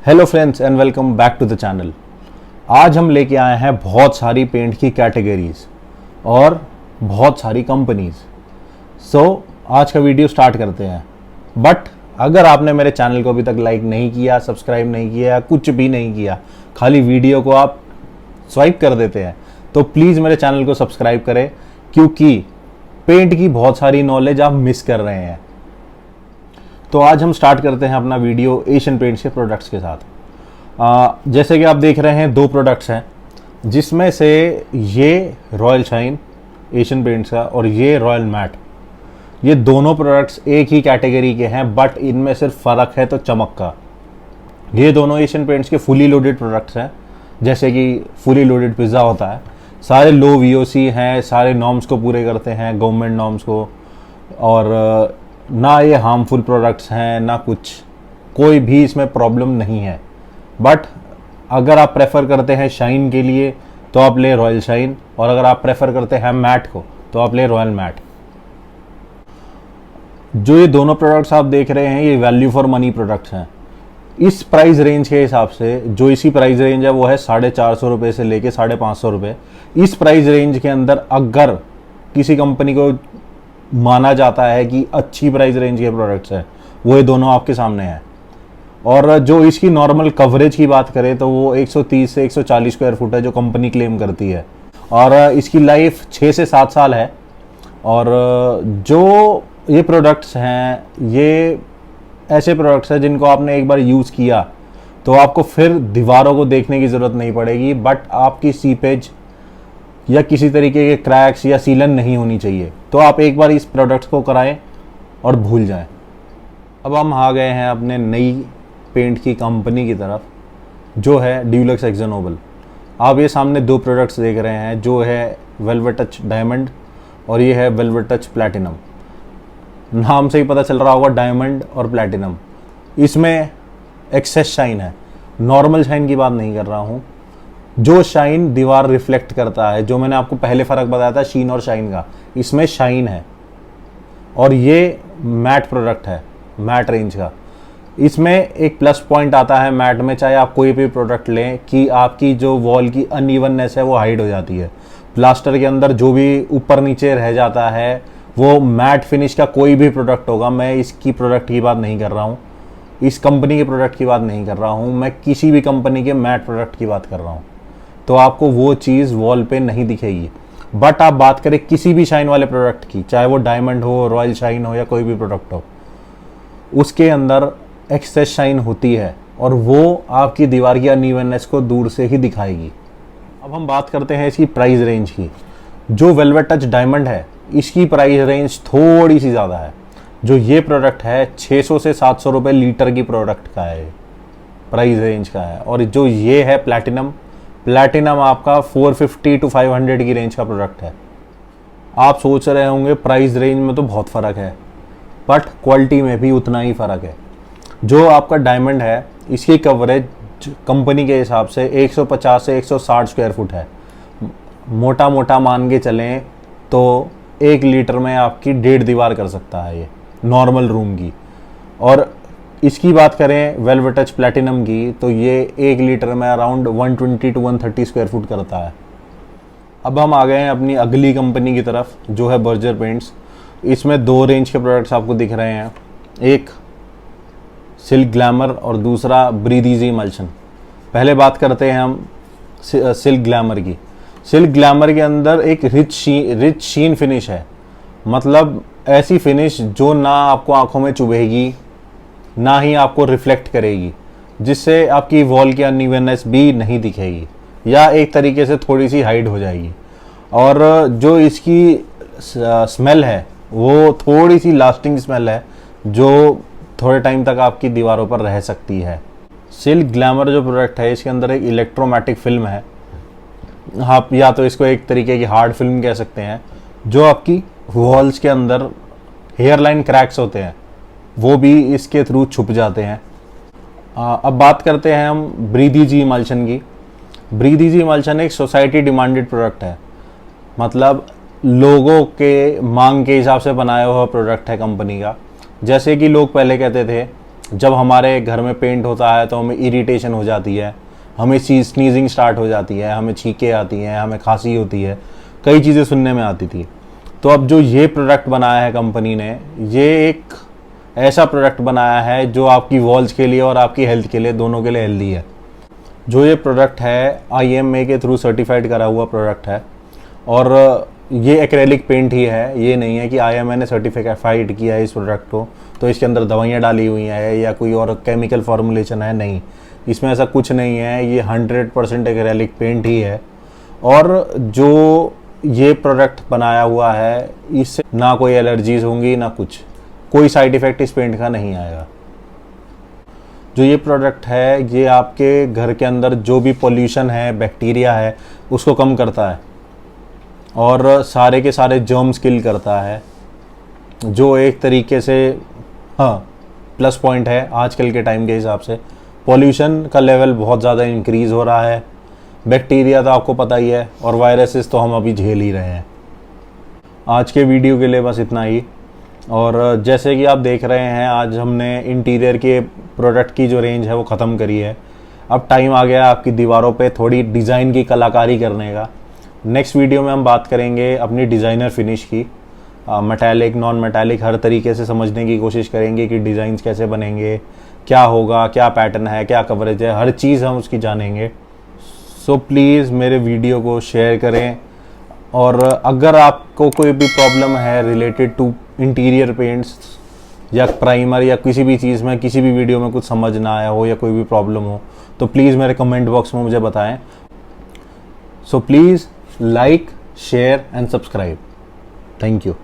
Hello friends and welcome back to the channel. आज हम लेके आए हैं बहुत सारी पेंट की कैटेगरीज और बहुत सारी कंपनीज। आज का वीडियो स्टार्ट करते हैं। बट अगर आपने मेरे चैनल को अभी तक लाइक नहीं किया, सब्सक्राइब नहीं किया, कुछ भी नहीं किया, खाली वीडियो को आप स्वाइप कर देते हैं, तो प्लीज़ मेरे चैनल को सब्सक्राइब करें, क्योंकि पेंट की बहुत सारी नॉलेज आप मिस कर रहे हैं। तो आज हम स्टार्ट करते हैं अपना वीडियो एशियन पेंट्स के प्रोडक्ट्स के साथ। जैसे कि आप देख रहे हैं, दो प्रोडक्ट्स हैं, जिसमें से ये रॉयल शाइन एशियन पेंट्स का और ये रॉयल मैट, ये दोनों प्रोडक्ट्स एक ही कैटेगरी के हैं, बट इनमें सिर्फ फ़र्क है तो चमक का। ये दोनों एशियन पेंट्स के फुली लोडेड प्रोडक्ट्स हैं। जैसे कि फुली लोडेड पिज़्ज़ा होता है, सारे लो VOC हैं, सारे नॉर्म्स को पूरे करते हैं, गवर्नमेंट नॉर्म्स को, और ना ये हार्मफुल प्रोडक्ट्स हैं ना कुछ, कोई भी इसमें प्रॉब्लम नहीं है। बट अगर आप प्रेफर करते हैं शाइन के लिए तो आप ले रॉयल शाइन, और अगर आप प्रेफर करते हैं मैट को तो आप ले रॉयल मैट। जो ये दोनों प्रोडक्ट्स आप देख रहे हैं, ये वैल्यू फॉर मनी प्रोडक्ट्स हैं। इस प्राइस रेंज के हिसाब से जो इसी प्राइस रेंज है वो है 450 रुपये से लेके 550 रुपये। इस प्राइस रेंज के अंदर अगर किसी कंपनी को माना जाता है कि अच्छी प्राइस रेंज के प्रोडक्ट्स हैं, वो ये दोनों आपके सामने हैं। और जो इसकी नॉर्मल कवरेज की बात करें तो वो 130 से 140 स्क्वायर फुट है, जो कंपनी क्लेम करती है, और इसकी लाइफ 6 से 7 साल है। और जो ये प्रोडक्ट्स हैं, ये ऐसे प्रोडक्ट्स हैं जिनको आपने एक बार यूज़ किया तो आपको फिर दीवारों को देखने की ज़रूरत नहीं पड़ेगी, बट आपकी सीपेज या किसी तरीके के क्रैक्स या सीलन नहीं होनी चाहिए। तो आप एक बार इस प्रोडक्ट्स को कराएं और भूल जाएं। अब हम आ गए हैं अपने नई पेंट की कंपनी की तरफ, जो है ड्यूलक्स एक्जो नोबल। आप ये सामने दो प्रोडक्ट्स देख रहे हैं, जो है वेलवेट टच डायमंड और ये है वेलवेट टच प्लैटिनम। नाम से ही पता चल रहा होगा, डायमंड और प्लैटिनम। इसमें एक्सेस शाइन है, नॉर्मल शाइन की बात नहीं कर रहा हूँ। जो शाइन दीवार रिफ्लेक्ट करता है, जो मैंने आपको पहले फ़र्क बताया था शीन और शाइन का, इसमें शाइन है। और ये मैट प्रोडक्ट है, मैट रेंज का। इसमें एक प्लस पॉइंट आता है मैट में, चाहे आप कोई भी प्रोडक्ट लें, कि आपकी जो वॉल की अनइवननेस है वो हाइड हो जाती है। प्लास्टर के अंदर जो भी ऊपर नीचे रह जाता है, वो मैट फिनिश का कोई भी प्रोडक्ट होगा, मैं इसकी प्रोडक्ट की बात नहीं कर रहा हूँ, इस कंपनी के प्रोडक्ट की बात नहीं कर रहा हूँ, मैं किसी भी कंपनी के मैट प्रोडक्ट की बात कर रहा हूँ, तो आपको वो चीज़ वॉल पे नहीं दिखेगी। बट आप बात करें किसी भी शाइन वाले प्रोडक्ट की, चाहे वो डायमंड हो, रॉयल शाइन हो या कोई भी प्रोडक्ट हो, उसके अंदर एक्सेस शाइन होती है और वो आपकी दीवार की अनइवननेस को दूर से ही दिखाएगी। अब हम बात करते हैं इसकी प्राइस रेंज की। जो वेलवेट टच डायमंड है, इसकी प्राइस रेंज थोड़ी सी ज़्यादा है। जो ये प्रोडक्ट है 600 से 700 रुपये लीटर की प्रोडक्ट का है, प्राइस रेंज का है। और जो ये है प्लैटिनम, प्लैटिनम आपका 450 to 500 की रेंज का प्रोडक्ट है। आप सोच रहे होंगे प्राइस रेंज में तो बहुत फ़र्क है, बट क्वालिटी में भी उतना ही फ़र्क है। जो आपका डायमंड है, इसकी कवरेज कंपनी के हिसाब से 150 से 160 स्क्वायर फुट है। मोटा मोटा मान के चलें तो 1 लीटर में आपकी 1.5 दीवार कर सकता है ये, नॉर्मल रूम की। और इसकी बात करें वेलवेट टच प्लैटिनम की, तो ये 1 लीटर में अराउंड 120 to 130 स्क्वायर फुट करता है। अब हम आ गए हैं अपनी अगली कंपनी की तरफ, जो है बर्जर पेंट्स। इसमें दो रेंज के प्रोडक्ट्स आपको दिख रहे हैं, एक सिल्क ग्लैमर और दूसरा ब्रीथ इजी इमल्शन। पहले बात करते हैं हम सिल्क ग्लैमर की। सिल्क ग्लैमर के अंदर एक रिच शीन फिनिश है, मतलब ऐसी फिनिश जो ना आपको आंखों में चुभेगी ना ही आपको रिफ्लेक्ट करेगी, जिससे आपकी वॉल की अनइवननेस भी नहीं दिखेगी या एक तरीके से थोड़ी सी हाइड हो जाएगी। और जो इसकी स्मेल है वो थोड़ी सी लास्टिंग स्मेल है, जो थोड़े टाइम तक आपकी दीवारों पर रह सकती है। सिल्क ग्लैमर जो प्रोडक्ट है, इसके अंदर एक इलेक्ट्रोमैटिक फिल्म है, आप या तो इसको एक तरीके की हार्ड फिल्म कह सकते हैं, जो आपकी वॉल्स के अंदर हेयरलाइन क्रैक्स होते हैं वो भी इसके थ्रू छुप जाते हैं। अब बात करते हैं हम ब्रीथ इजी इमल्शन की। ब्रीथ इजी इमल्शन एक सोसाइटी डिमांडेड प्रोडक्ट है, मतलब लोगों के मांग के हिसाब से बनाया हुआ प्रोडक्ट है कंपनी का। जैसे कि लोग पहले कहते थे जब हमारे घर में पेंट होता है तो हमें इरिटेशन हो जाती है, हमें स्नीजिंग स्टार्ट हो जाती है, हमें छींकें आती हैं, हमें खांसी होती है, कई चीज़ें सुनने में आती थी। तो अब जो ये प्रोडक्ट बनाया है कंपनी ने, ये एक ऐसा प्रोडक्ट बनाया है जो आपकी वॉल्स के लिए और आपकी हेल्थ के लिए, दोनों के लिए हेल्दी है। जो ये प्रोडक्ट है IMA के थ्रू सर्टिफाइड करा हुआ प्रोडक्ट है और ये एक्रेलिक पेंट ही है। ये नहीं है कि IMA ने सर्टिफाइड किया है इस प्रोडक्ट को तो इसके अंदर दवाइयाँ डाली हुई हैं या कोई और केमिकल फॉर्मुलेशन है, नहीं, इसमें ऐसा कुछ नहीं है। ये 100% एक्रेलिक पेंट ही है और जो ये प्रोडक्ट बनाया हुआ है इससे ना कोई एलर्जीज होंगी ना कुछ, कोई साइड इफ़ेक्ट इस पेंट का नहीं आएगा। जो ये प्रोडक्ट है ये आपके घर के अंदर जो भी पोल्यूशन है, बैक्टीरिया है, उसको कम करता है और सारे के सारे जर्म्स किल करता है, जो एक तरीके से हाँ प्लस पॉइंट है आजकल के टाइम के हिसाब से। पोल्यूशन का लेवल बहुत ज़्यादा इंक्रीज़ हो रहा है, बैक्टीरिया तो आपको पता ही है और वायरसेस तो हम अभी झेल ही रहे हैं। आज के वीडियो के लिए बस इतना ही। और जैसे कि आप देख रहे हैं आज हमने इंटीरियर के प्रोडक्ट की जो रेंज है वो ख़त्म करी है। अब टाइम आ गया आपकी दीवारों पे थोड़ी डिज़ाइन की कलाकारी करने का। नेक्स्ट वीडियो में हम बात करेंगे अपनी डिज़ाइनर फिनिश की, मेटालिक नॉन मेटालिक हर तरीके से समझने की कोशिश करेंगे कि डिज़ाइंस कैसे बनेंगे, क्या होगा, क्या पैटर्न है, क्या कवरेज है, हर चीज़ हम उसकी जानेंगे। सो प्लीज़ मेरे वीडियो को शेयर करें और अगर आपको कोई भी प्रॉब्लम है रिलेटेड टू इंटीरियर पेंट्स या प्राइमर या किसी भी चीज़ में, किसी भी वीडियो में कुछ समझ ना आया हो या कोई भी प्रॉब्लम हो तो प्लीज़ मेरे कमेंट बॉक्स में मुझे बताएं। So please like, share and subscribe. Thank you.